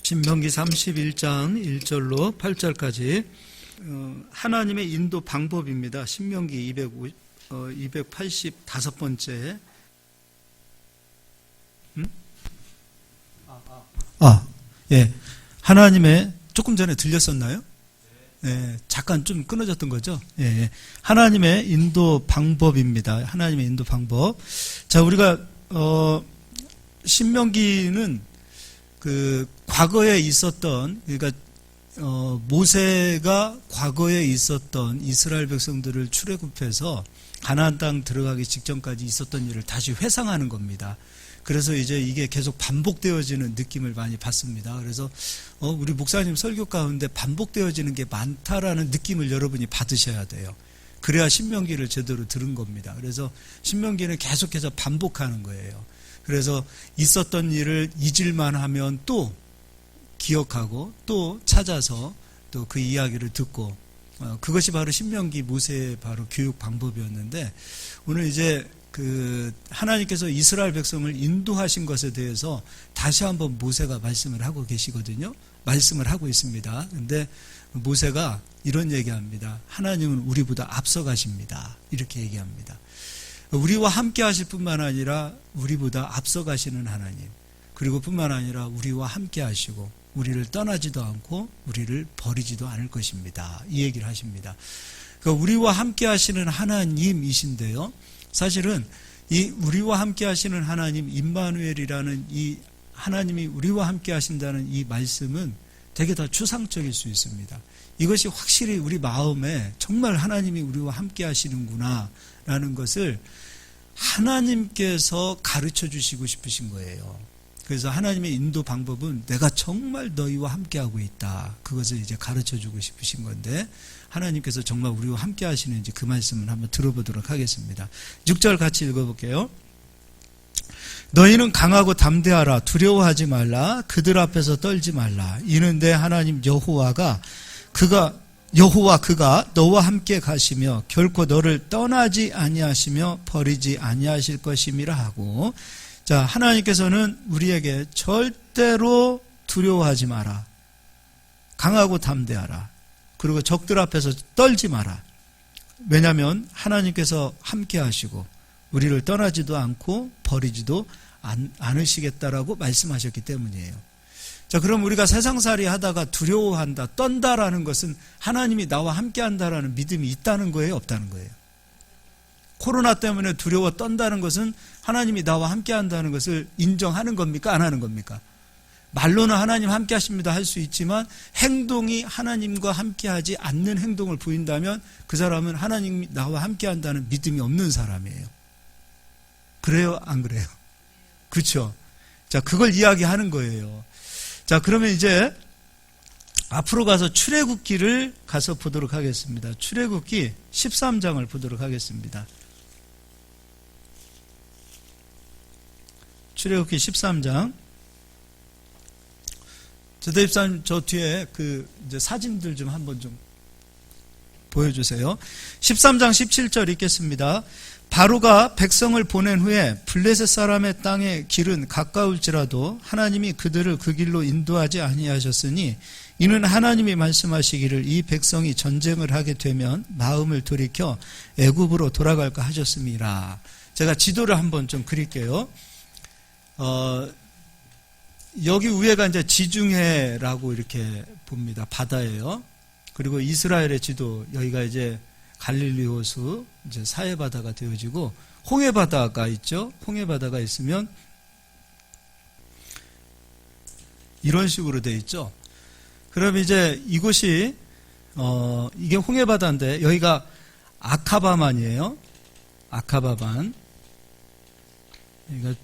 신명기 31장 1절로 8절까지 하나님의 인도 방법입니다. 신명기 285번째. 예. 하나님의, 조금 전에 들렸었나요? 예, 잠깐 좀 끊어졌던 거죠? 예. 하나님의 인도 방법입니다. 하나님의 인도 방법. 자, 우리가, 신명기는 과거에 있었던, 그러니까, 모세가 과거에 있었던 이스라엘 백성들을 출애굽해서 가나안 땅 들어가기 직전까지 있었던 일을 다시 회상하는 겁니다. 그래서 이제 이게 계속 반복되어지는 느낌을 많이 받습니다. 그래서 우리 목사님 설교 가운데 반복되어지는 게 많다라는 느낌을 여러분이 받으셔야 돼요. 그래야 신명기를 제대로 들은 겁니다. 그래서 신명기는 계속해서 반복하는 거예요. 그래서 있었던 일을 잊을만 하면 또 기억하고 또 찾아서 또 그 이야기를 듣고, 그것이 바로 신명기 모세의 바로 교육 방법이었는데, 오늘 이제 하나님께서 이스라엘 백성을 인도하신 것에 대해서 다시 한번 모세가 말씀을 하고 계시거든요. 말씀을 하고 있습니다. 근데 모세가 이런 얘기합니다. 하나님은 우리보다 앞서가십니다. 이렇게 얘기합니다. 우리와 함께 하실 뿐만 아니라 우리보다 앞서가시는 하나님, 그리고 뿐만 아니라 우리와 함께 하시고 우리를 떠나지도 않고 우리를 버리지도 않을 것입니다. 이 얘기를 하십니다. 그러니까 우리와 함께 하시는 하나님이신데요, 사실은 이 우리와 함께 하시는 하나님, 임마누엘이라는 이 하나님이 우리와 함께 하신다는 이 말씀은 되게 다 추상적일 수 있습니다. 이것이 확실히 우리 마음에 정말 하나님이 우리와 함께 하시는구나 라는 것을 하나님께서 가르쳐 주시고 싶으신 거예요. 그래서 하나님의 인도 방법은 내가 정말 너희와 함께하고 있다, 그것을 이제 가르쳐 주고 싶으신 건데, 하나님께서 정말 우리와 함께 하시는지 그 말씀을 한번 들어보도록 하겠습니다. 6절 같이 읽어볼게요. 너희는 강하고 담대하라. 두려워하지 말라. 그들 앞에서 떨지 말라. 이는 내 하나님 여호와 그가 너와 함께 가시며 결코 너를 떠나지 아니하시며 버리지 아니하실 것임이라 하고, 자, 하나님께서는 우리에게 절대로 두려워하지 마라, 강하고 담대하라, 그리고 적들 앞에서 떨지 마라. 왜냐하면 하나님께서 함께 하시고 우리를 떠나지도 않고 버리지도 않으시겠다라고 말씀하셨기 때문이에요. 자, 그럼 우리가 세상살이 하다가 두려워한다, 떤다라는 것은 하나님이 나와 함께 한다라는 믿음이 있다는 거예요, 없다는 거예요? 코로나 때문에 두려워 떤다는 것은 하나님이 나와 함께 한다는 것을 인정하는 겁니까, 안 하는 겁니까? 말로는 하나님 함께 하십니다 할 수 있지만 행동이 하나님과 함께 하지 않는 행동을 보인다면 그 사람은 하나님이 나와 함께 한다는 믿음이 없는 사람이에요. 그래요, 안 그래요? 그렇죠? 자, 그걸 이야기하는 거예요. 자, 그러면 이제 앞으로 가서 출애굽기를 가서 보도록 하겠습니다. 출애굽기 13장을 보도록 하겠습니다. 출애굽기 13장. 대입사님, 저 뒤에 이제 사진들 좀 한번 좀 보여주세요. 13장 17절 읽겠습니다. 바로가 백성을 보낸 후에 블레셋 사람의 땅의 길은 가까울지라도 하나님이 그들을 그 길로 인도하지 아니하셨으니 이는 하나님이 말씀하시기를 이 백성이 전쟁을 하게 되면 마음을 돌이켜 애굽으로 돌아갈까 하셨음이라. 제가 지도를 한번 좀 그릴게요. 여기 위에가 이제 지중해라고 이렇게 봅니다. 바다예요. 그리고 이스라엘의 지도, 여기가 이제 갈릴리 호수, 이제 사해바다가 되어지고, 홍해바다가 있죠. 홍해바다가 있으면 이런 식으로 되어 있죠. 그럼 이제 이곳이 이게 홍해바다인데 여기가 아카바만이에요. 아카바만. 여기가,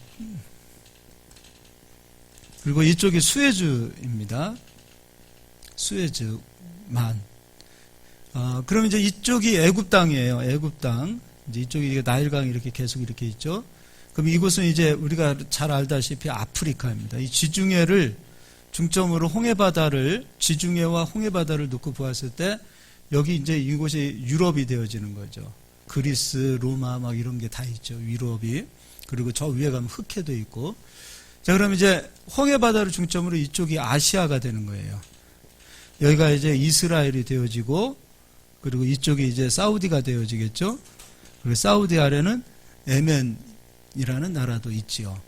그리고 이쪽이 수에즈입니다. 수에즈만. 그럼 이제 이쪽이 애굽 땅이에요. 애굽 땅. 이제 이쪽이 나일강이 이렇게 계속 이렇게 있죠. 그럼 이곳은 이제 우리가 잘 알다시피 아프리카입니다. 이 지중해를 중점으로 지중해와 홍해바다를 놓고 보았을 때 여기 이제 이곳이 유럽이 되어지는 거죠. 그리스, 로마 막 이런 게 다 있죠. 유럽이. 그리고 저 위에 가면 흑해도 있고. 자, 그럼 이제 홍해바다를 중점으로 이쪽이 아시아가 되는 거예요. 여기가 이제 이스라엘이 되어지고, 그리고 이쪽이 이제 사우디가 되어지겠죠. 그리고 사우디 아래는 예멘이라는 나라도 있지요.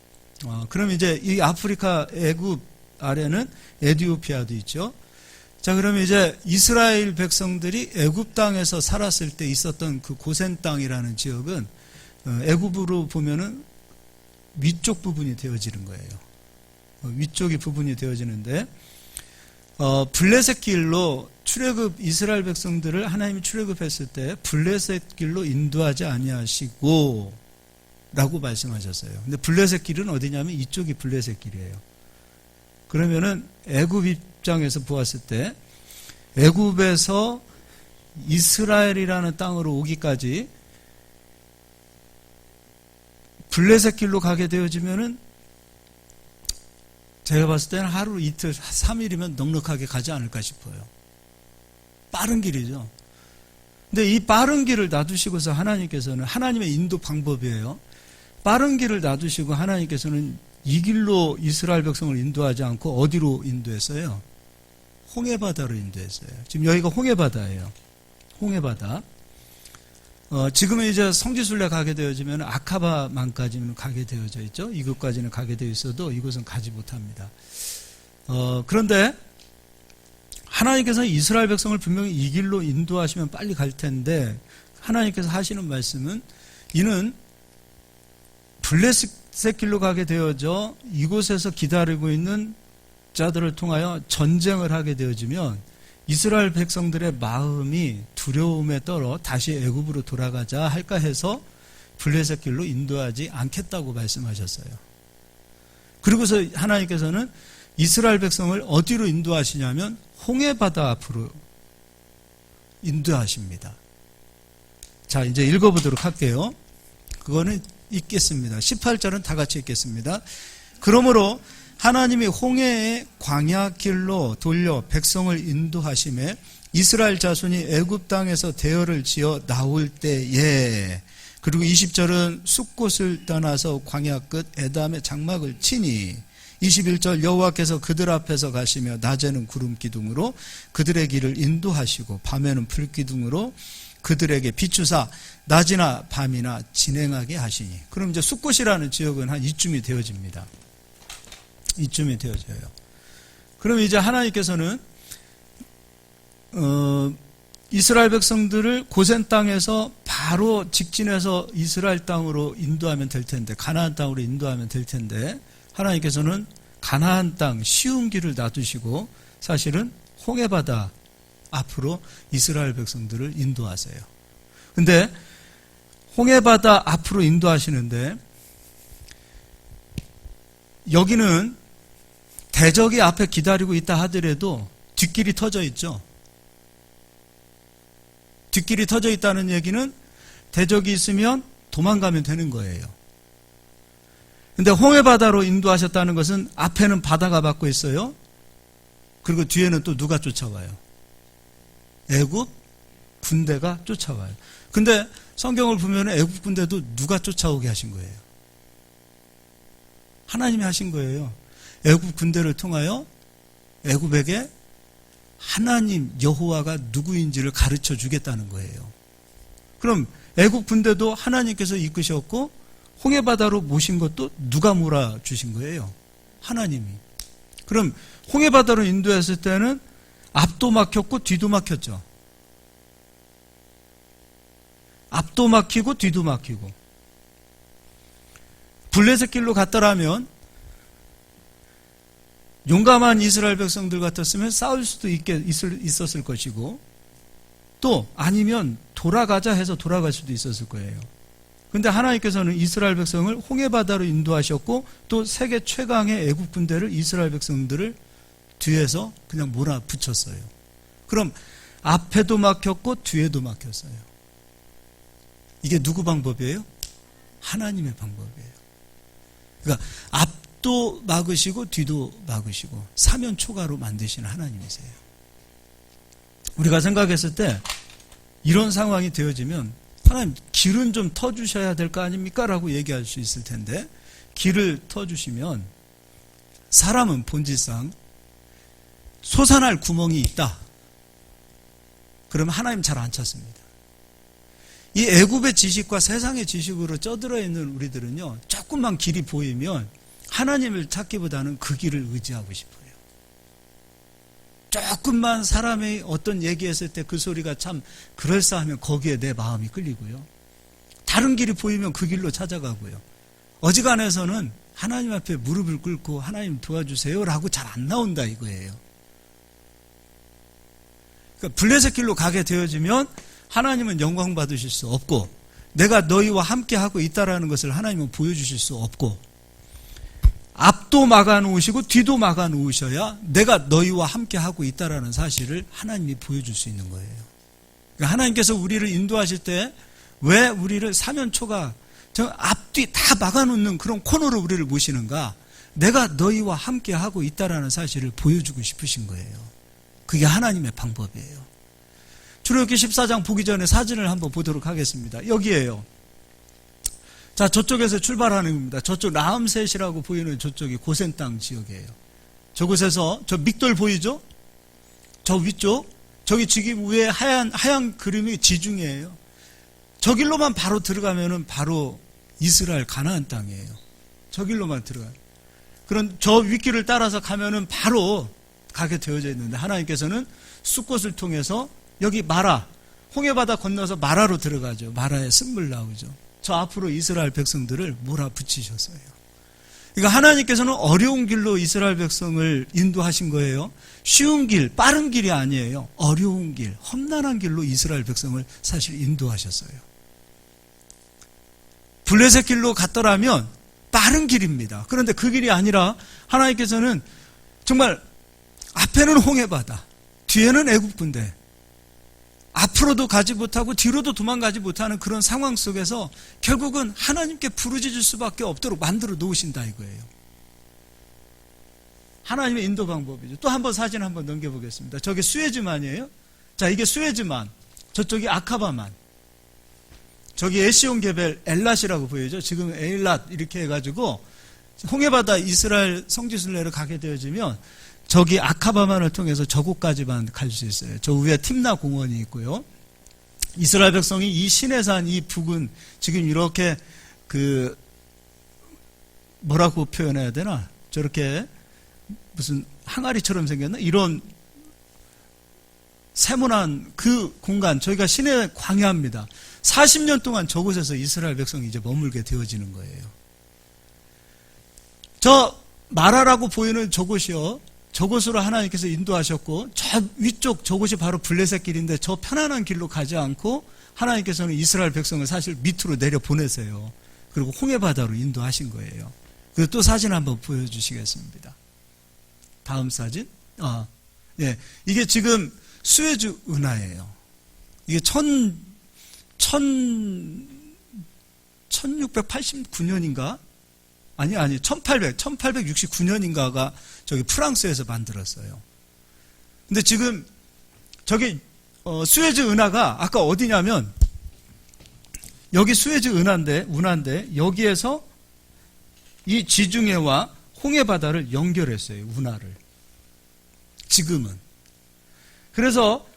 그럼 이제 이 아프리카 애굽 아래는 에티오피아도 있죠. 자, 그러면 이제 이스라엘 백성들이 애굽 땅에서 살았을 때 있었던 그 고센 땅이라는 지역은 애굽으로 보면은 위쪽 부분이 되어지는 거예요. 위쪽이 부분이 되어지는데, 블레셋 길로 출애굽 이스라엘 백성들을 하나님이 출애굽했을 때 블레셋 길로 인도하지 아니하시고 라고 말씀하셨어요. 근데 블레셋 길은 어디냐면 이쪽이 블레셋 길이에요. 그러면은 애굽 입장에서 보았을 때 애굽에서 이스라엘이라는 땅으로 오기까지 블레셋 길로 가게 되어지면은 제가 봤을 때는 하루 이틀 3일이면 넉넉하게 가지 않을까 싶어요. 빠른 길이죠. 근데 이 빠른 길을 놔두시고서 하나님께서는, 하나님의 인도 방법이에요. 빠른 길을 놔두시고 하나님께서는 이 길로 이스라엘 백성을 인도하지 않고 어디로 인도했어요? 홍해바다로 인도했어요. 지금 여기가 홍해바다예요. 홍해바다. 지금은 이제 성지순례 가게 되어지면 아카바만까지는 가게 되어져 있죠. 이곳까지는 가게 되어 있어도 이곳은 가지 못합니다. 그런데 하나님께서 이스라엘 백성을 분명히 이 길로 인도하시면 빨리 갈 텐데, 하나님께서 하시는 말씀은 이는 블레셋 길로 가게 되어져 이곳에서 기다리고 있는 자들을 통하여 전쟁을 하게 되어지면 이스라엘 백성들의 마음이 두려움에 떨어 다시 애굽으로 돌아가자 할까 해서 블레셋 길로 인도하지 않겠다고 말씀하셨어요. 그리고서 하나님께서는 이스라엘 백성을 어디로 인도하시냐면 홍해바다 앞으로 인도하십니다. 자, 이제 읽어보도록 할게요. 그거는 읽겠습니다. 18절은 다 같이 읽겠습니다. 그러므로 하나님이 홍해의 광야 길로 돌려 백성을 인도하심에 이스라엘 자손이 애굽 땅에서 대열을 지어 나올 때에, 그리고 20절은 숫곳을 떠나서 광야 끝 에담의 장막을 치니, 21절 여호와께서 그들 앞에서 가시며 낮에는 구름 기둥으로 그들의 길을 인도하시고 밤에는 불 기둥으로 그들에게 비추사 낮이나 밤이나 진행하게 하시니. 그럼 이제 숫곳이라는 지역은 한 이쯤이 되어집니다. 이쯤이 되어져요. 그럼 이제 하나님께서는 이스라엘 백성들을 고센 땅에서 바로 직진해서 이스라엘 땅으로 인도하면 될 텐데, 가나안 땅으로 인도하면 될 텐데, 하나님께서는 가나안 땅 쉬운 길을 놔두시고 사실은 홍해바다 앞으로 이스라엘 백성들을 인도하세요. 근데 홍해바다 앞으로 인도하시는데 여기는 대적이 앞에 기다리고 있다 하더라도 뒷길이 터져 있죠. 뒷길이 터져 있다는 얘기는 대적이 있으면 도망가면 되는 거예요. 근데 홍해바다로 인도하셨다는 것은 앞에는 바다가 막고 있어요. 그리고 뒤에는 또 누가 쫓아와요? 애굽 군대가 쫓아와요. 근데 성경을 보면 애굽 군대도 누가 쫓아오게 하신 거예요? 하나님이 하신 거예요. 애굽 군대를 통하여 애굽에게 하나님 여호와가 누구인지를 가르쳐 주겠다는 거예요. 그럼 애굽 군대도 하나님께서 이끄셨고 홍해바다로 모신 것도 누가 몰아주신 거예요? 하나님이. 그럼 홍해바다로 인도했을 때는 앞도 막혔고 뒤도 막혔죠. 앞도 막히고 뒤도 막히고. 블레셋 길로 갔더라면 용감한 이스라엘 백성들 같았으면 싸울 수도 있었을 것이고, 또 아니면 돌아가자 해서 돌아갈 수도 있었을 거예요. 근데 하나님께서는 이스라엘 백성을 홍해바다로 인도하셨고 또 세계 최강의 애국 군대를 이스라엘 백성들을 뒤에서 그냥 몰아붙였어요. 그럼 앞에도 막혔고 뒤에도 막혔어요. 이게 누구 방법이에요? 하나님의 방법이에요. 그러니까 앞도 막으시고 뒤도 막으시고 사면초가로 만드시는 하나님이세요. 우리가 생각했을 때 이런 상황이 되어지면 하나님 길은 좀 터주셔야 될 거 아닙니까? 라고 얘기할 수 있을 텐데, 길을 터주시면 사람은 본질상 솟아날 구멍이 있다. 그러면 하나님 잘 안 찾습니다. 이 애굽의 지식과 세상의 지식으로 쩌들어 있는 우리들은요, 조금만 길이 보이면 하나님을 찾기보다는 그 길을 의지하고 싶어요. 조금만 사람이 어떤 얘기했을 때 그 소리가 참 그럴싸하면 거기에 내 마음이 끌리고요. 다른 길이 보이면 그 길로 찾아가고요. 어지간해서는 하나님 앞에 무릎을 꿇고 하나님 도와주세요라고 잘 안 나온다 이거예요. 그러니까 블레셋 길로 가게 되어지면 하나님은 영광 받으실 수 없고, 내가 너희와 함께 하고 있다라는 것을 하나님은 보여주실 수 없고, 앞도 막아 놓으시고 뒤도 막아 놓으셔야 내가 너희와 함께 하고 있다라는 사실을 하나님이 보여줄 수 있는 거예요. 그러니까 하나님께서 우리를 인도하실 때 왜 우리를 사면초가 저 앞뒤 다 막아 놓는 그런 코너로 우리를 모시는가? 내가 너희와 함께 하고 있다라는 사실을 보여주고 싶으신 거예요. 그게 하나님의 방법이에요. 출애굽기 14장 보기 전에 사진을 한번 보도록 하겠습니다. 여기에요. 자, 저쪽에서 출발하는 겁니다. 저쪽 라암셋이라고 보이는 저쪽이 고센 땅 지역이에요. 저곳에서 저 믹돌 보이죠? 저 위쪽, 저기 지금 위에 하얀 그림이 지중해예요. 저 길로만 바로 들어가면은 바로 이스라엘 가나안 땅이에요. 저 길로만 들어가요. 그런 저 윗길을 따라서 가면은 바로 가게 되어져 있는데, 하나님께서는 숫곳을 통해서 여기 마라, 홍해바다 건너서 마라로 들어가죠. 마라에 쓴물 나오죠. 저 앞으로 이스라엘 백성들을 몰아붙이셨어요. 그러니까 하나님께서는 어려운 길로 이스라엘 백성을 인도하신 거예요. 쉬운 길, 빠른 길이 아니에요. 어려운 길, 험난한 길로 이스라엘 백성을 사실 인도하셨어요. 블레셋 길로 갔더라면 빠른 길입니다. 그런데 그 길이 아니라 하나님께서는 정말 앞에는 홍해바다, 뒤에는 애굽 군대, 앞으로도 가지 못하고 뒤로도 도망가지 못하는 그런 상황 속에서 결국은 하나님께 부르짖을 수밖에 없도록 만들어 놓으신다 이거예요. 하나님의 인도 방법이죠. 또 한번 사진 한번 넘겨보겠습니다. 저게 수에즈만이에요. 자, 이게 수에즈만, 저쪽이 아카바만, 저기 에시온 게벨 엘랏이라고 보이죠. 지금 엘랏 이렇게 해가지고 홍해바다 이스라엘 성지순례를 가게 되어지면 저기 아카바만을 통해서 저곳까지만 갈 수 있어요. 저 위에 팀나 공원이 있고요. 이스라엘 백성이 이 시내산 이 부근, 지금 이렇게 뭐라고 표현해야 되나? 저렇게 무슨 항아리처럼 생겼나? 이런 세모난 그 공간, 저희가 시내 광야입니다. 40년 동안 저곳에서 이스라엘 백성이 이제 머물게 되어지는 거예요. 저 마라라고 보이는 저곳이요, 저곳으로 하나님께서 인도하셨고, 저 위쪽 저곳이 바로 블레셋 길인데 저 편안한 길로 가지 않고 하나님께서는 이스라엘 백성을 사실 밑으로 내려 보내세요. 그리고 홍해바다로 인도하신 거예요. 그리고 또 사진 한번 보여주시겠습니다. 다음 사진. 예, 이게 지금 수에즈 운하예요. 이게 1689년인가? 아니, 1869년인가가 저기 프랑스에서 만들었어요. 근데 지금 저기, 수에즈 운하가 아까 어디냐면, 여기 수에즈 운하인데, 여기에서 이 지중해와 홍해바다를 연결했어요, 운하를. 지금은. 그래서,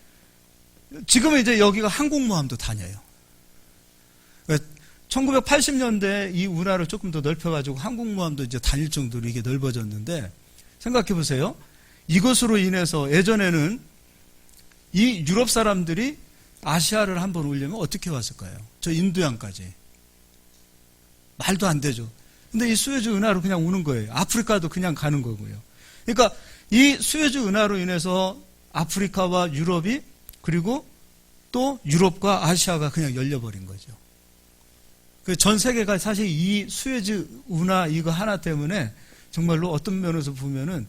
지금은 이제 여기가 항공모함도 다녀요. 1980년대 이 운하를 조금 더 넓혀가지고 항공모함도 이제 다닐 정도로 이게 넓어졌는데, 생각해 보세요. 이것으로 인해서 예전에는 이 유럽 사람들이 아시아를 한번 오려면 어떻게 왔을까요? 저 인도양까지. 말도 안 되죠. 근데 이 수에즈 운하로 그냥 오는 거예요. 아프리카도 그냥 가는 거고요. 그러니까 이 수에즈 운하로 인해서 아프리카와 유럽이, 그리고 또 유럽과 아시아가 그냥 열려버린 거죠. 전 세계가 사실 이 수에즈 운하 이거 하나 때문에 정말로 어떤 면에서 보면은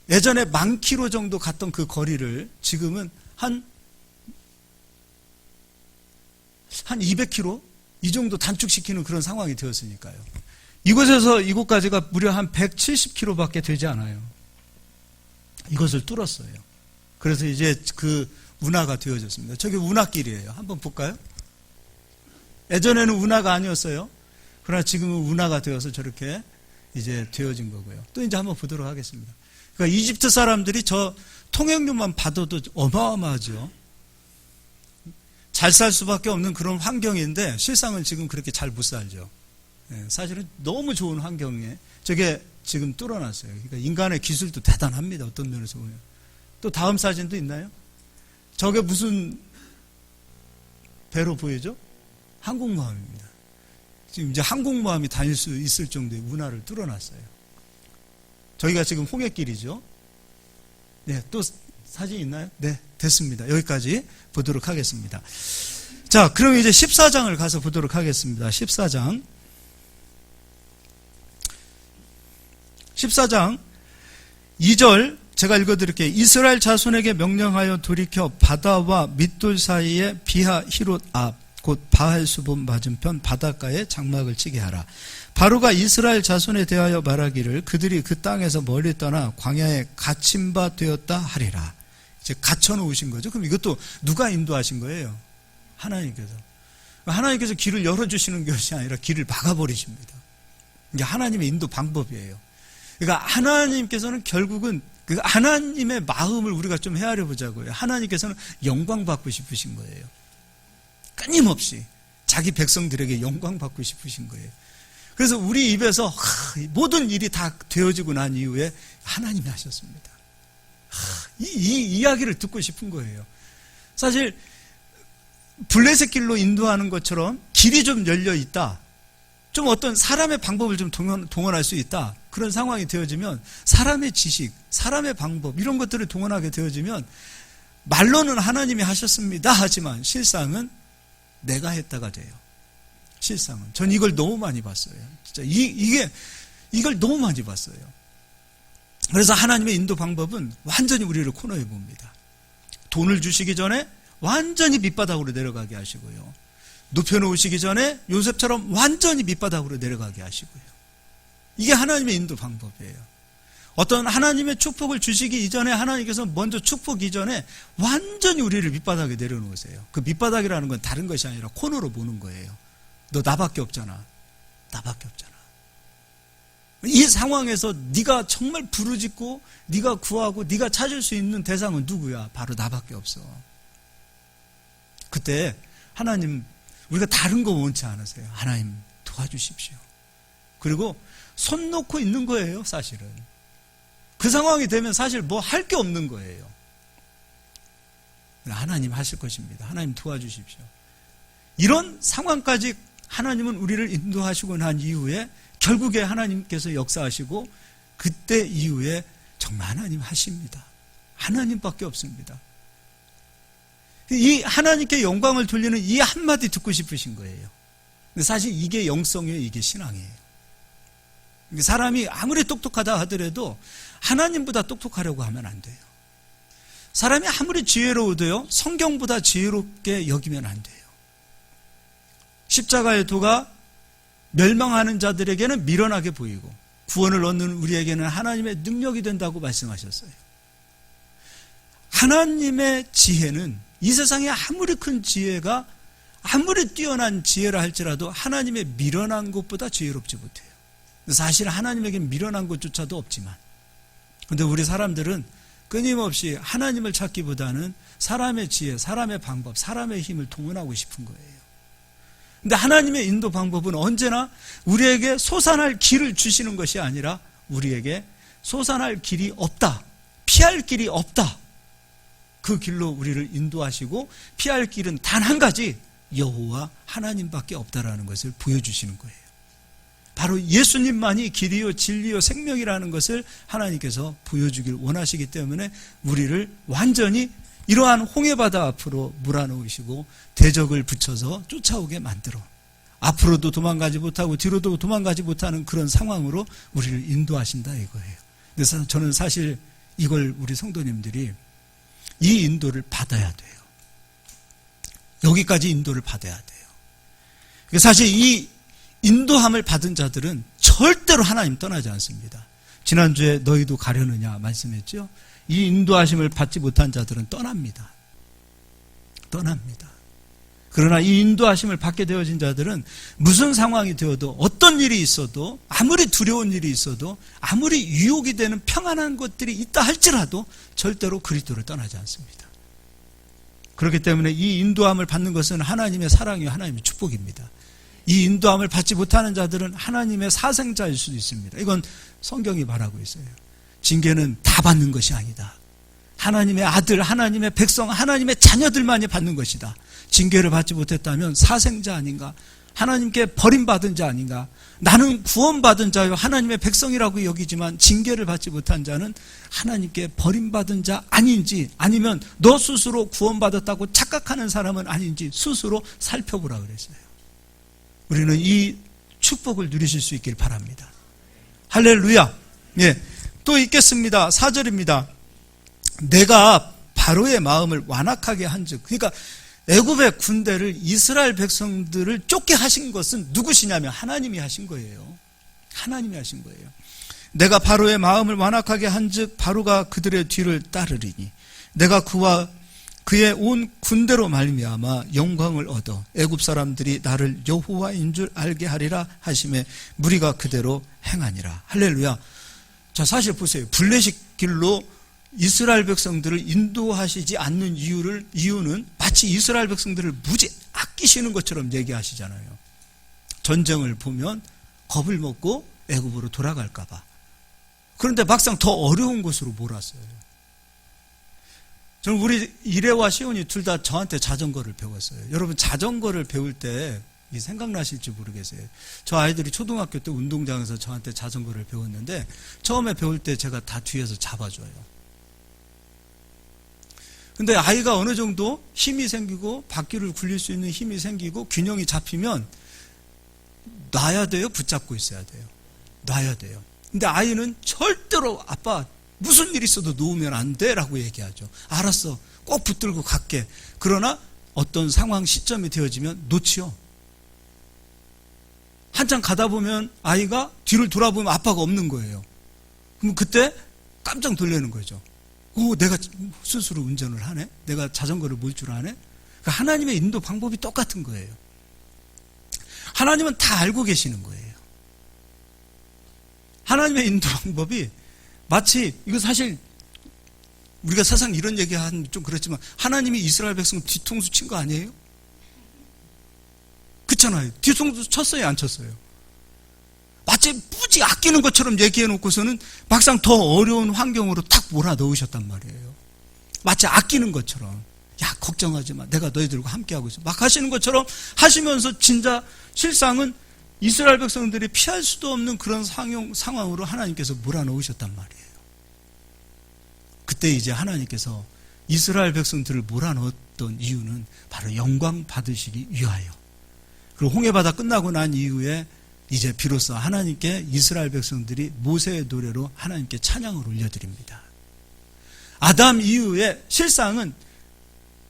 예전에 10,000km 정도 갔던 그 거리를 지금은 한 200km? 이 정도 단축시키는 그런 상황이 되었으니까요. 이곳에서 이곳까지가 무려 한 170km밖에 되지 않아요. 이것을 뚫었어요. 그래서 이제 그 운하가 되어졌습니다. 저게 운하길이에요. 한번 볼까요? 예전에는 운하가 아니었어요. 그러나 지금은 운하가 되어서 저렇게 이제 되어진 거고요. 또 이제 한번 보도록 하겠습니다. 그러니까 이집트 사람들이 저 통행료만 받아도 어마어마하죠. 잘 살 수밖에 없는 그런 환경인데 실상은 지금 그렇게 잘 못 살죠. 사실은 너무 좋은 환경에 저게 지금 뚫어놨어요. 그러니까 인간의 기술도 대단합니다. 어떤 면에서 보면. 또 다음 사진도 있나요? 저게 무슨 배로 보이죠? 항공모함입니다. 지금 이제 항공모함이 다닐 수 있을 정도의 운하를 뚫어놨어요. 저희가 지금 홍해길이죠. 네, 또 사진 있나요? 네, 됐습니다. 여기까지 보도록 하겠습니다. 자, 그럼 이제 14장을 가서 보도록 하겠습니다. 14장 2절 제가 읽어드릴게요. 이스라엘 자손에게 명령하여 돌이켜 바다와 밑돌 사이에 비하 히롯 앞 곧 바알수본 맞은편 바닷가에 장막을 치게 하라. 바로가 이스라엘 자손에 대하여 말하기를 그들이 그 땅에서 멀리 떠나 광야에 갇힌 바 되었다 하리라. 이제 갇혀 놓으신 거죠. 그럼 이것도 누가 인도하신 거예요? 하나님께서. 하나님께서 길을 열어주시는 것이 아니라 길을 막아버리십니다. 이게 하나님의 인도 방법이에요. 그러니까 하나님께서는 결국은 그 하나님의 마음을 우리가 좀 헤아려 보자고요. 하나님께서는 영광 받고 싶으신 거예요. 끊임없이 자기 백성들에게 영광 받고 싶으신 거예요. 그래서 우리 입에서 모든 일이 다 되어지고 난 이후에 하나님이 하셨습니다. 이 이야기를 듣고 싶은 거예요. 사실 블레셋 길로 인도하는 것처럼 길이 좀 열려 있다. 좀 어떤 사람의 방법을 좀 동원할 수 있다. 그런 상황이 되어지면 사람의 지식, 사람의 방법 이런 것들을 동원하게 되어지면 말로는 하나님이 하셨습니다. 하지만 실상은 내가 했다가 돼요. 실상은. 전 이걸 너무 많이 봤어요. 진짜 이걸 너무 많이 봤어요. 그래서 하나님의 인도 방법은 완전히 우리를 코너에 봅니다. 돈을 주시기 전에 완전히 밑바닥으로 내려가게 하시고요. 눕혀놓으시기 전에 요셉처럼 완전히 밑바닥으로 내려가게 하시고요. 이게 하나님의 인도 방법이에요. 어떤 하나님의 축복을 주시기 이전에 하나님께서 먼저 축복 이전에 완전히 우리를 밑바닥에 내려놓으세요. 그 밑바닥이라는 건 다른 것이 아니라 코너로 보는 거예요. 너 나밖에 없잖아. 나밖에 없잖아. 이 상황에서 네가 정말 부르짖고 네가 구하고 네가 찾을 수 있는 대상은 누구야? 바로 나밖에 없어. 그때 하나님 우리가 다른 거 원치 않으세요. 하나님 도와주십시오. 그리고 손 놓고 있는 거예요. 사실은. 그 상황이 되면 사실 뭐 할 게 없는 거예요. 하나님 하실 것입니다. 하나님 도와주십시오. 이런 상황까지 하나님은 우리를 인도하시고 난 이후에 결국에 하나님께서 역사하시고 그때 이후에 정말 하나님 하십니다. 하나님밖에 없습니다. 이 하나님께 영광을 돌리는 이 한마디 듣고 싶으신 거예요. 근데 사실 이게 영성이에요. 이게 신앙이에요. 사람이 아무리 똑똑하다 하더라도 하나님보다 똑똑하려고 하면 안 돼요. 사람이 아무리 지혜로워도요, 성경보다 지혜롭게 여기면 안 돼요. 십자가의 도가 멸망하는 자들에게는 미련하게 보이고 구원을 얻는 우리에게는 하나님의 능력이 된다고 말씀하셨어요. 하나님의 지혜는 이 세상에 아무리 큰 지혜가 아무리 뛰어난 지혜라 할지라도 하나님의 미련한 것보다 지혜롭지 못해요. 사실 하나님에게 미련한 것조차도 없지만, 그런데 우리 사람들은 끊임없이 하나님을 찾기보다는 사람의 지혜, 사람의 방법, 사람의 힘을 동원하고 싶은 거예요. 그런데 하나님의 인도 방법은 언제나 우리에게 솟아날 길을 주시는 것이 아니라 우리에게 솟아날 길이 없다, 피할 길이 없다, 그 길로 우리를 인도하시고 피할 길은 단 한 가지, 여호와 하나님밖에 없다라는 것을 보여주시는 거예요. 바로 예수님만이 길이요 진리요 생명이라는 것을 하나님께서 보여주길 원하시기 때문에 우리를 완전히 이러한 홍해바다 앞으로 몰아넣으시고 대적을 붙여서 쫓아오게 만들어 앞으로도 도망가지 못하고 뒤로도 도망가지 못하는 그런 상황으로 우리를 인도하신다 이거예요. 그래서 저는 사실 이걸 우리 성도님들이 이 인도를 받아야 돼요. 여기까지 인도를 받아야 돼요. 사실 이 인도함을 받은 자들은 절대로 하나님 떠나지 않습니다. 지난주에 너희도 가려느냐 말씀했죠. 이 인도하심을 받지 못한 자들은 떠납니다. 그러나 이 인도하심을 받게 되어진 자들은 무슨 상황이 되어도 어떤 일이 있어도 아무리 두려운 일이 있어도 아무리 유혹이 되는 평안한 것들이 있다 할지라도 절대로 그리스도를 떠나지 않습니다. 그렇기 때문에 이 인도함을 받는 것은 하나님의 사랑이요 하나님의 축복입니다. 이 인도함을 받지 못하는 자들은 하나님의 사생자일 수도 있습니다. 이건 성경이 말하고 있어요. 징계는 다 받는 것이 아니다. 하나님의 아들, 하나님의 백성, 하나님의 자녀들만이 받는 것이다. 징계를 받지 못했다면 사생자 아닌가? 하나님께 버림받은 자 아닌가? 나는 구원받은 자요 하나님의 백성이라고 여기지만 징계를 받지 못한 자는 하나님께 버림받은 자 아닌지, 아니면 너 스스로 구원받았다고 착각하는 사람은 아닌지 스스로 살펴보라 그랬어요. 우리는 이 축복을 누리실 수 있길 바랍니다. 할렐루야. 예. 또 읽겠습니다. 4절입니다. 내가 바로의 마음을 완악하게 한즉, 그러니까 애굽의 군대를, 이스라엘 백성들을 쫓게 하신 것은 누구시냐면 하나님이 하신 거예요. 하나님이 하신 거예요. 내가 바로의 마음을 완악하게 한즉 바로가 그들의 뒤를 따르리니 내가 그와 그의 온 군대로 말미암아 영광을 얻어 애굽 사람들이 나를 여호와인 줄 알게 하리라 하심에 무리가 그대로 행하니라. 할렐루야. 자, 사실 보세요. 블레셋 길로 이스라엘 백성들을 인도하시지 않는 이유는 마치 이스라엘 백성들을 무지 아끼시는 것처럼 얘기하시잖아요. 전쟁을 보면 겁을 먹고 애굽으로 돌아갈까 봐. 그런데 막상 더 어려운 곳으로 몰았어요. 저는 우리 이래와 시온이 둘 다 저한테 자전거를 배웠어요. 여러분, 자전거를 배울 때 생각나실지 모르겠어요. 저 아이들이 초등학교 때 운동장에서 저한테 자전거를 배웠는데 처음에 배울 때 제가 다 뒤에서 잡아줘요. 근데 아이가 어느 정도 힘이 생기고 바퀴를 굴릴 수 있는 힘이 생기고 균형이 잡히면 놔야 돼요? 붙잡고 있어야 돼요? 놔야 돼요. 근데 아이는 절대로 아빠 무슨 일 있어도 놓으면 안 돼 라고 얘기하죠. 알았어, 꼭 붙들고 갈게. 그러나 어떤 상황 시점이 되어지면 놓지요. 한참 가다 보면 아이가 뒤를 돌아보면 아빠가 없는 거예요. 그럼 그때 깜짝 놀라는 거죠. 오, 내가 스스로 운전을 하네? 내가 자전거를 몰 줄 아네? 그러니까 하나님의 인도 방법이 똑같은 거예요. 하나님은 다 알고 계시는 거예요. 하나님의 인도 방법이 마치, 이거 사실 우리가 세상 이런 얘기하면 좀 그렇지만 하나님이 이스라엘 백성 뒤통수 친 거 아니에요? 그렇잖아요. 뒤통수 쳤어요, 안 쳤어요? 마치 무지 아끼는 것처럼 얘기해 놓고서는 막상 더 어려운 환경으로 탁 몰아넣으셨단 말이에요. 마치 아끼는 것처럼. 야, 걱정하지 마. 내가 너희들과 함께하고 있어. 막 하시는 것처럼 하시면서 진짜 실상은 이스라엘 백성들이 피할 수도 없는 그런 상황으로 하나님께서 몰아넣으셨단 말이에요. 그때 이제 하나님께서 이스라엘 백성들을 몰아넣었던 이유는 바로 영광 받으시기 위하여. 그리고 홍해바다 끝나고 난 이후에 이제 비로소 하나님께 이스라엘 백성들이 모세의 노래로 하나님께 찬양을 올려드립니다. 아담 이후에 실상은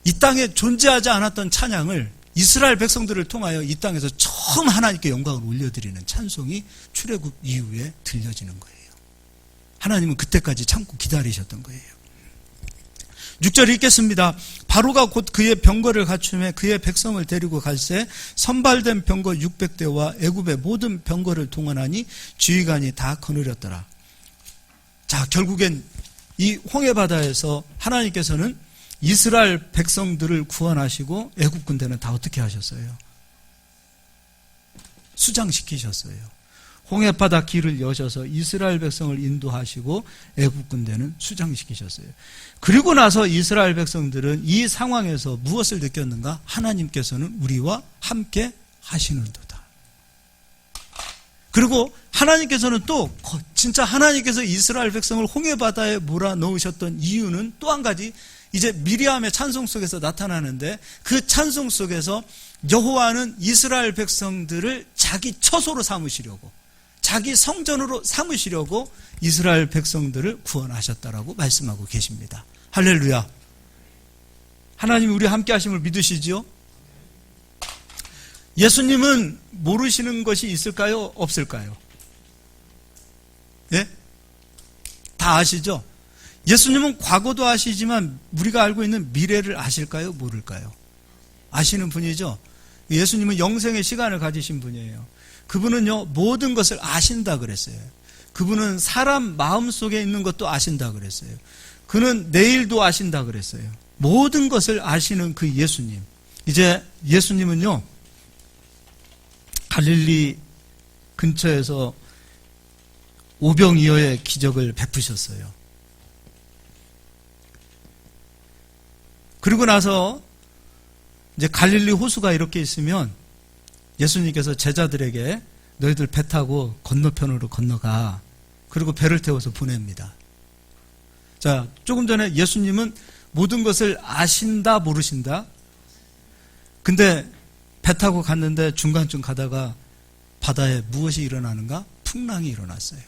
이 땅에 존재하지 않았던 찬양을 이스라엘 백성들을 통하여 이 땅에서 처음 하나님께 영광을 올려드리는 찬송이 출애굽 이후에 들려지는 거예요. 하나님은 그때까지 참고 기다리셨던 거예요. 6절 읽겠습니다. 바로가 곧 그의 병거를 갖추매 그의 백성을 데리고 갈새 선발된 병거 600대와 애굽의 모든 병거를 동원하니 지휘관이 다 거느렸더라. 자, 결국엔 이 홍해바다에서 하나님께서는 이스라엘 백성들을 구원하시고 애굽 군대는 다 어떻게 하셨어요? 수장시키셨어요. 홍해바다 길을 여셔서 이스라엘 백성을 인도하시고 애굽 군대는 수장시키셨어요. 그리고 나서 이스라엘 백성들은 이 상황에서 무엇을 느꼈는가? 하나님께서는 우리와 함께 하시는도다. 그리고 하나님께서는 또 진짜 하나님께서 이스라엘 백성을 홍해바다에 몰아넣으셨던 이유는 또 한 가지, 이제 미리암의 찬송 속에서 나타나는데 그 찬송 속에서 여호와는 이스라엘 백성들을 자기 처소로 삼으시려고, 자기 성전으로 삼으시려고 이스라엘 백성들을 구원하셨다라고 말씀하고 계십니다. 할렐루야. 하나님이 우리 함께 하심을 믿으시지요? 예수님은 모르시는 것이 있을까요? 없을까요? 예? 다 아시죠? 예수님은 과거도 아시지만 우리가 알고 있는 미래를 아실까요? 모를까요? 아시는 분이죠? 예수님은 영생의 시간을 가지신 분이에요. 그분은요, 모든 것을 아신다 그랬어요. 그분은 사람 마음속에 있는 것도 아신다 그랬어요. 그는 내일도 아신다 그랬어요. 모든 것을 아시는 그 예수님. 이제 예수님은요, 갈릴리 근처에서 오병이어의 기적을 베푸셨어요. 그리고 나서 이제 갈릴리 호수가 이렇게 있으면 예수님께서 제자들에게 너희들 배 타고 건너편으로 건너가. 그리고 배를 태워서 보냅니다. 자, 조금 전에 예수님은 모든 것을 아신다, 모르신다? 근데 배 타고 갔는데 중간쯤 가다가 바다에 무엇이 일어나는가? 풍랑이 일어났어요.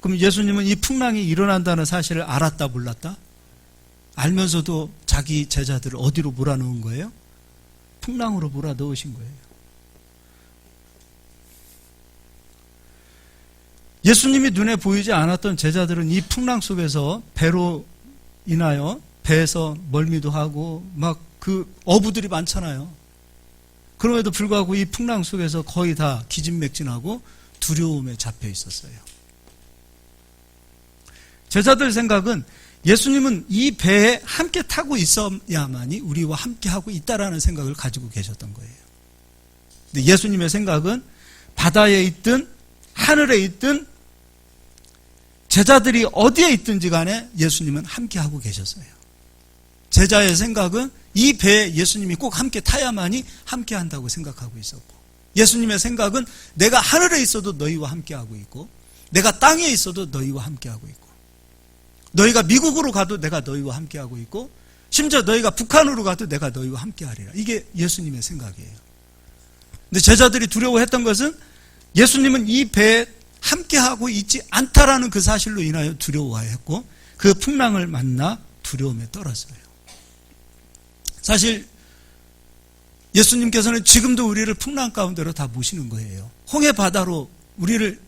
그럼 예수님은 이 풍랑이 일어난다는 사실을 알았다, 몰랐다? 알면서도 자기 제자들을 어디로 몰아넣은 거예요? 풍랑으로 몰아넣으신 거예요. 예수님이 눈에 보이지 않았던 제자들은 이 풍랑 속에서 배로 인하여 배에서 멀미도 하고 막 그 어부들이 많잖아요. 그럼에도 불구하고 이 풍랑 속에서 거의 다 기진맥진하고 두려움에 잡혀 있었어요. 제자들 생각은 예수님은 이 배에 함께 타고 있어야만이 우리와 함께 하고 있다라는 생각을 가지고 계셨던 거예요. 근데 예수님의 생각은 바다에 있든 하늘에 있든 제자들이 어디에 있든지 간에 예수님은 함께 하고 계셨어요. 제자의 생각은 이 배에 예수님이 꼭 함께 타야만이 함께 한다고 생각하고 있었고, 예수님의 생각은 내가 하늘에 있어도 너희와 함께 하고 있고, 내가 땅에 있어도 너희와 함께 하고 있고, 너희가 미국으로 가도 내가 너희와 함께 하고 있고, 심지어 너희가 북한으로 가도 내가 너희와 함께 하리라. 이게 예수님의 생각이에요. 근데 제자들이 두려워했던 것은 예수님은 이 배에 함께하고 있지 않다라는 그 사실로 인하여 두려워했고, 그 풍랑을 만나 두려움에 떨었어요. 사실 예수님께서는 지금도 우리를 풍랑 가운데로 다 모시는 거예요. 홍해 바다로 우리를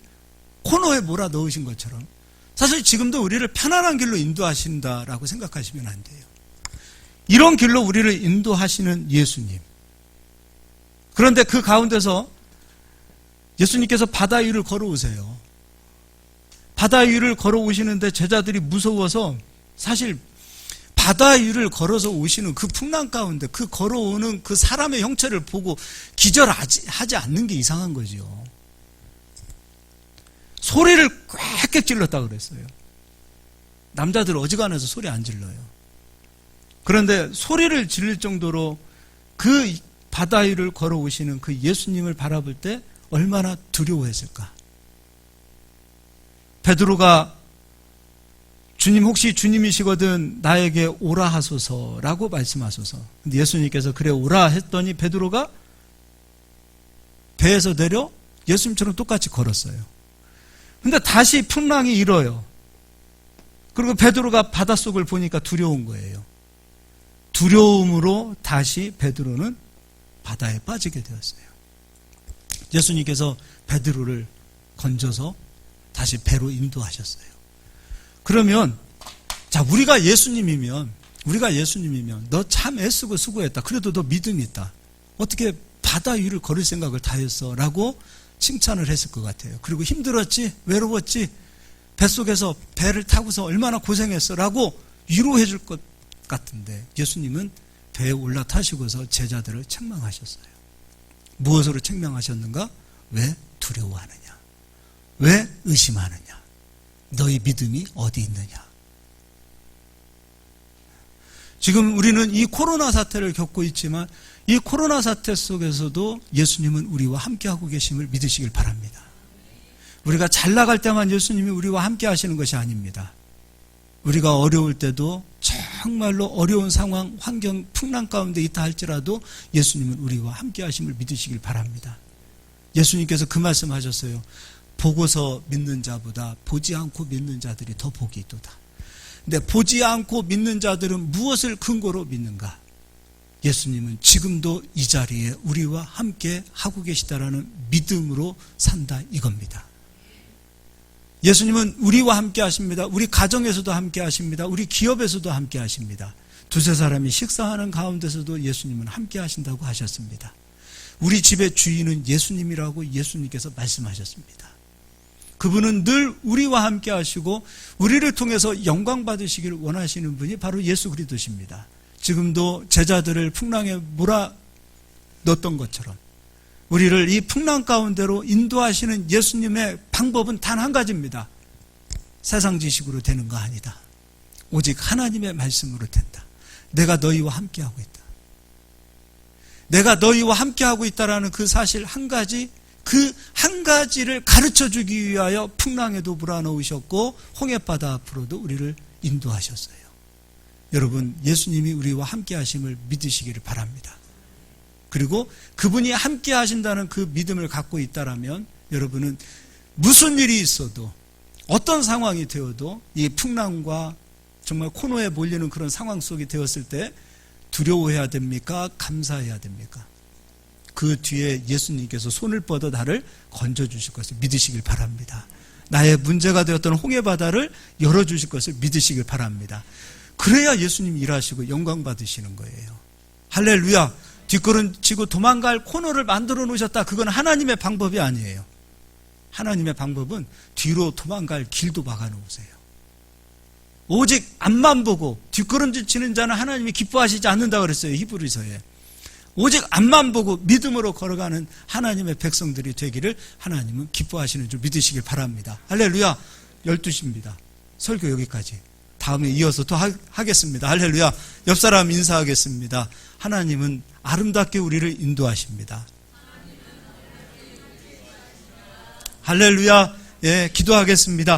코너에 몰아 넣으신 것처럼 사실 지금도 우리를 편안한 길로 인도하신다라고 생각하시면 안 돼요. 이런 길로 우리를 인도하시는 예수님. 그런데 그 가운데서 예수님께서 바다 위를 걸어오세요. 바다 위를 걸어오시는데 제자들이 무서워서 사실 바다 위를 걸어서 오시는 그 풍랑 가운데 그 걸어오는 그 사람의 형체를 보고 기절하지 않는 게 이상한 거죠. 소리를 꽥꽥 질렀다 그랬어요. 남자들 어지간해서 소리 안 질러요. 그런데 소리를 지를 정도로 그 바다 위를 걸어오시는 그 예수님을 바라볼 때 얼마나 두려워했을까. 베드로가 주님 혹시 주님이시거든 나에게 오라 하소서라고 말씀하소서. 근데 예수님께서 그래 오라 했더니 베드로가 배에서 내려 예수님처럼 똑같이 걸었어요. 근데 다시 풍랑이 일어요. 그리고 베드로가 바닷속을 보니까 두려운 거예요. 두려움으로 다시 베드로는 바다에 빠지게 되었어요. 예수님께서 베드로를 건져서 다시 배로 인도하셨어요. 그러면 자 우리가 예수님이면 너 참 애쓰고 수고했다. 그래도 너 믿음이 있다. 어떻게 바다 위를 걸을 생각을 다 했어? 라고 칭찬을 했을 것 같아요. 그리고 힘들었지? 외로웠지? 뱃속에서 배를 타고서 얼마나 고생했어? 라고 위로해 줄 것 같은데 예수님은 배에 올라타시고서 제자들을 책망하셨어요. 무엇으로 책망하셨는가? 왜 두려워하느냐? 왜 의심하느냐? 너희 믿음이 어디 있느냐? 지금 우리는 이 코로나 사태를 겪고 있지만 이 코로나 사태 속에서도 예수님은 우리와 함께하고 계심을 믿으시길 바랍니다. 우리가 잘 나갈 때만 예수님이 우리와 함께 하시는 것이 아닙니다. 우리가 어려울 때도 정말로 어려운 상황, 환경, 풍랑 가운데 있다 할지라도 예수님은 우리와 함께 하심을 믿으시길 바랍니다. 예수님께서 그 말씀하셨어요. 보고서 믿는 자보다 보지 않고 믿는 자들이 더 복이 있도다. 근데 보지 않고 믿는 자들은 무엇을 근거로 믿는가? 예수님은 지금도 이 자리에 우리와 함께 하고 계시다라는 믿음으로 산다 이겁니다. 예수님은 우리와 함께 하십니다. 우리 가정에서도 함께 하십니다. 우리 기업에서도 함께 하십니다. 두세 사람이 식사하는 가운데서도 예수님은 함께 하신다고 하셨습니다. 우리 집의 주인은 예수님이라고 예수님께서 말씀하셨습니다. 그분은 늘 우리와 함께 하시고 우리를 통해서 영광 받으시기를 원하시는 분이 바로 예수 그리스도십니다. 지금도 제자들을 풍랑에 몰아넣었던 것처럼 우리를 이 풍랑 가운데로 인도하시는 예수님의 방법은 단 한 가지입니다. 세상 지식으로 되는 거 아니다. 오직 하나님의 말씀으로 된다. 내가 너희와 함께하고 있다. 내가 너희와 함께하고 있다라는 그 사실 한 가지, 그 한 가지를 가르쳐주기 위하여 풍랑에도 몰아넣으셨고 홍해바다 앞으로도 우리를 인도하셨어요. 여러분, 예수님이 우리와 함께하심을 믿으시기를 바랍니다. 그리고 그분이 함께하신다는 그 믿음을 갖고 있다라면 여러분은 무슨 일이 있어도 어떤 상황이 되어도 이 풍랑과 정말 코너에 몰리는 그런 상황 속이 되었을 때 두려워해야 됩니까? 감사해야 됩니까? 그 뒤에 예수님께서 손을 뻗어 나를 건져주실 것을 믿으시길 바랍니다. 나의 문제가 되었던 홍해바다를 열어주실 것을 믿으시길 바랍니다. 그래야 예수님 일하시고 영광 받으시는 거예요. 할렐루야. 뒷걸음치고 도망갈 코너를 만들어 놓으셨다. 그건 하나님의 방법이 아니에요. 하나님의 방법은 뒤로 도망갈 길도 막아 놓으세요. 오직 앞만 보고 뒷걸음질 치는 자는 하나님이 기뻐하시지 않는다고 그랬어요. 히브리서에. 오직 앞만 보고 믿음으로 걸어가는 하나님의 백성들이 되기를 하나님은 기뻐하시는 줄 믿으시길 바랍니다. 할렐루야. 12시입니다. 설교 여기까지. 다음에 이어서 또 하겠습니다. 할렐루야. 옆 사람 인사하겠습니다. 하나님은 아름답게 우리를 인도하십니다. 할렐루야. 예, 기도하겠습니다.